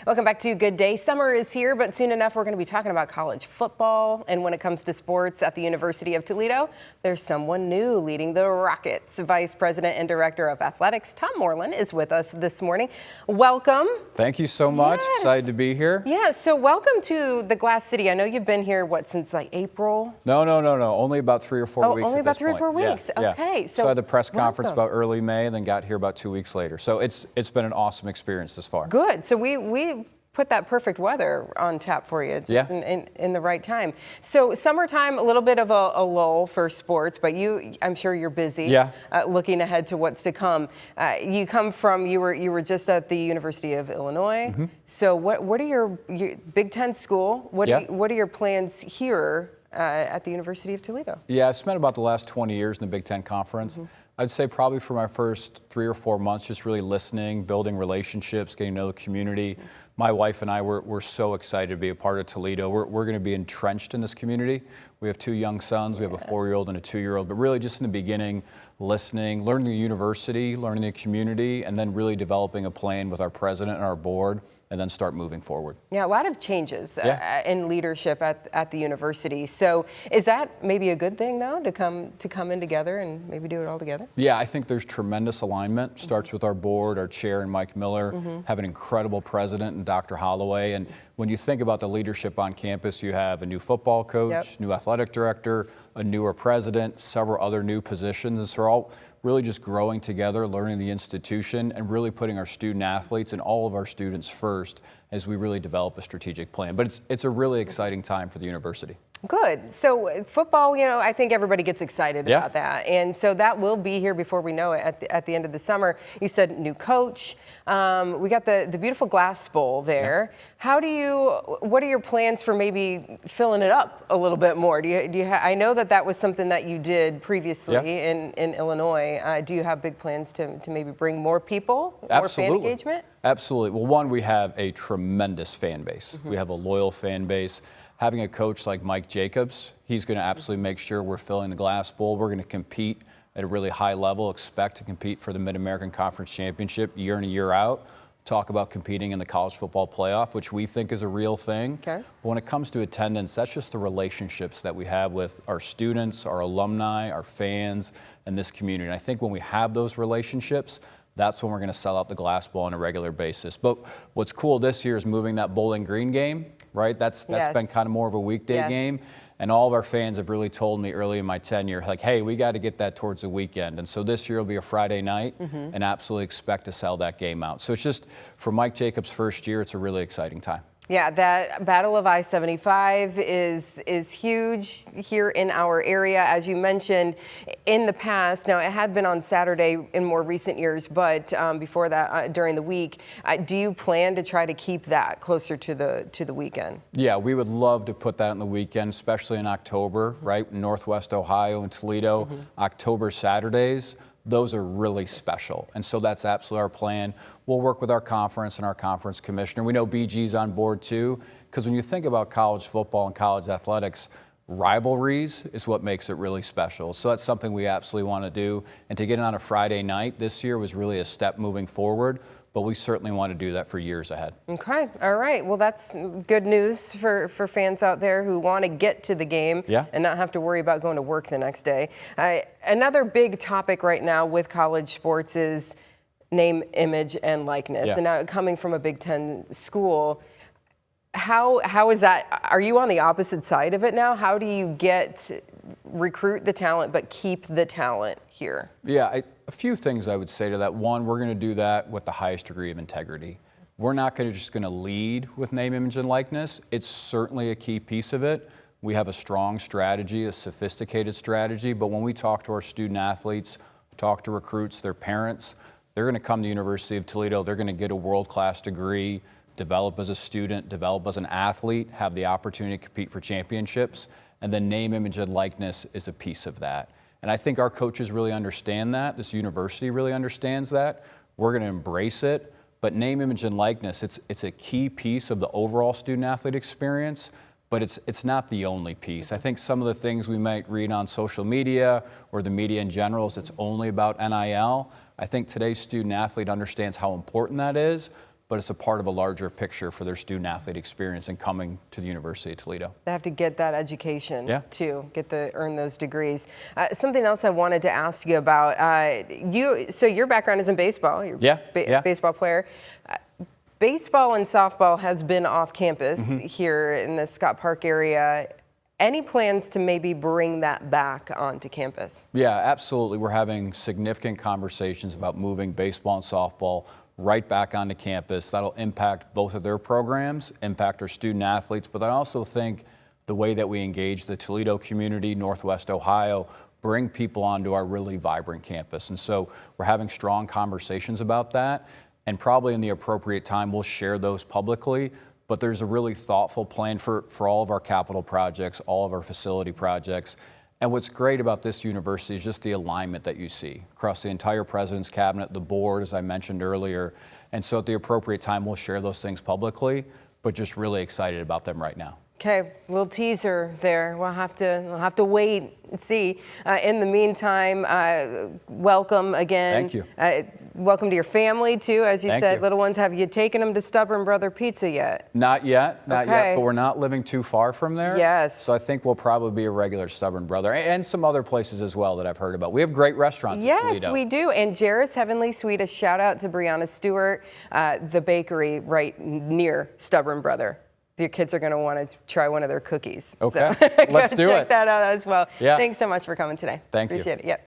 Welcome back to Good Day. Summer is here, but soon enough we're going to be talking about college football. And when it comes to sports at the University of Toledo, there's someone new leading the Rockets. Vice President and Director of Athletics, Tom Moreland, is with us this morning. Welcome. Thank you so much. Yes. Excited to be here. Yeah, so welcome to the Glass City. I know you've been here, since like April? No. Only about 3 or 4 weeks. Only at about this 3 or point. 4 weeks. Yeah, Okay. Yeah. So I had the press conference welcome. about early May and then got here about 2 weeks later. So it's been an awesome experience this far. Good. So we put that perfect weather on tap for you just in the right time. So summertime, a little bit of a lull for sports, but I'm sure you're busy looking ahead to what's to come. You were just at the University of Illinois. Mm-hmm. So what are your Big Ten school? What are your plans here at the University of Toledo? Yeah, I've spent about the last 20 years in the Big Ten Conference. Mm-hmm. I'd say probably for my first 3 or 4 months, just really listening, building relationships, getting to know the community. My wife and I, we're so excited to be a part of Toledo. We're going to be entrenched in this community. We have 2 young sons. We have a 4-year-old and a 2-year-old. But really just in the beginning, listening, learning the university, learning the community, and then really developing a plan with our president and our board, and then start moving forward. Yeah, a lot of changes in leadership at the university. So is that maybe a good thing, though, to come in together and maybe do it all together? Yeah, I think there's tremendous alignment. Starts with our board, our chair, and Mike Miller, have an incredible president and Dr. Holloway. And when you think about the leadership on campus, you have a new football coach, new athletic director, a newer president, several other new positions. And so we're all really just growing together, learning the institution, and really putting our student athletes and all of our students first as we really develop a strategic plan. But it's a really exciting time for the university. Good. So football, I think everybody gets excited about that. And so that will be here before we know it at the end of the summer. You said new coach. We got the beautiful Glass Bowl there. What are your plans for maybe filling it up a little bit more? I know that was something that you did previously in Illinois. Do you have big plans to maybe bring more people, more fan engagement? Absolutely. Well, one, we have a tremendous fan base. We have a loyal fan base. Having a coach like Mike Jacobs, he's going to absolutely make sure we're filling the Glass Bowl. We're going to compete at a really high level, expect to compete for the Mid-American Conference Championship year in and year out. Talk about competing in the college football playoff, which we think is a real thing. Okay. But when it comes to attendance, that's just the relationships that we have with our students, our alumni, our fans, and this community. And I think when we have those relationships, that's when we're going to sell out the Glass Bowl on a regular basis. But what's cool this year is moving that Bowling Green game, right? That's been kind of more of a weekday game. And all of our fans have really told me early in my tenure, like, hey, we got to get that towards the weekend. And so this year will be a Friday night and absolutely expect to sell that game out. So it's just, for Mike Jacobs' first year, it's a really exciting time. Yeah, that Battle of I-75 is huge here in our area, as you mentioned. In the past, now it had been on Saturday in more recent years, but before that, during the week, do you plan to try to keep that closer to the weekend? Yeah, we would love to put that in the weekend, especially in October, right? Northwest Ohio and Toledo, October Saturdays. Those are really special. And so that's absolutely our plan. We'll work with our conference and our conference commissioner. We know BG's on board too, because when you think about college football and college athletics, rivalries is what makes it really special. So that's something we absolutely want to do. And to get it on a Friday night this year was really a step moving forward. But we certainly want to do that for years ahead. Okay. All right. Well, that's good news for fans out there who want to get to the game and not have to worry about going to work the next day. Another big topic right now with college sports is name, image, and likeness. And now, coming from a Big Ten school, how is that? Are you on the opposite side of it now? How do you recruit the talent but keep the talent here? Yeah, a few things I would say to that. One, we're going to do that with the highest degree of integrity. We're not just going to lead with name, image, and likeness. It's certainly a key piece of it. We have a strong strategy, a sophisticated strategy, but when we talk to our student athletes, talk to recruits, their parents, they're going to come to the University of Toledo, they're going to get a world-class degree, develop as a student, develop as an athlete, have the opportunity to compete for championships, and then name, image, and likeness is a piece of that. And I think our coaches really understand that. This university really understands that. We're going to embrace it. But name, image, and likeness, it's a key piece of the overall student-athlete experience, but it's not the only piece. I think some of the things we might read on social media or the media in general is it's only about NIL. I think today's student-athlete understands how important that is, but it's a part of a larger picture for their student-athlete experience and coming to the University of Toledo. They have to get that education, too, earn those degrees. Something else I wanted to ask you about, so your background is in baseball. You're a baseball player. Baseball and softball has been off campus here in the Scott Park area. Any plans to maybe bring that back onto campus? Yeah, absolutely. We're having significant conversations about moving baseball and softball right back onto campus. That'll impact both of their programs, impact our student athletes, but I also think the way that we engage the Toledo community, Northwest Ohio, bring people onto our really vibrant campus. And so we're having strong conversations about that, and probably in the appropriate time we'll share those publicly, but there's a really thoughtful plan for all of our capital projects, all of our facility projects. And what's great about this university is just the alignment that you see across the entire president's cabinet, the board, as I mentioned earlier. And so at the appropriate time, we'll share those things publicly, but just really excited about them right now. Okay, little teaser there. We'll have to wait and see. In the meantime, welcome again. Thank you. Welcome to your family too, as you said. Little ones, have you taken them to Stubborn Brother Pizza yet? Not yet, not yet. But we're not living too far from there. Yes. So I think we'll probably be a regular Stubborn Brother, and some other places as well that I've heard about. We have great restaurants in Toledo. Yes, we do. And Jarrett's Heavenly Sweet. A shout out to Brianna Stewart, the bakery right near Stubborn Brother. Your kids are going to want to try one of their cookies. Okay, so let's do it. Check that out as well. Yeah. Thanks so much for coming today. Thank you. Appreciate it. Yep.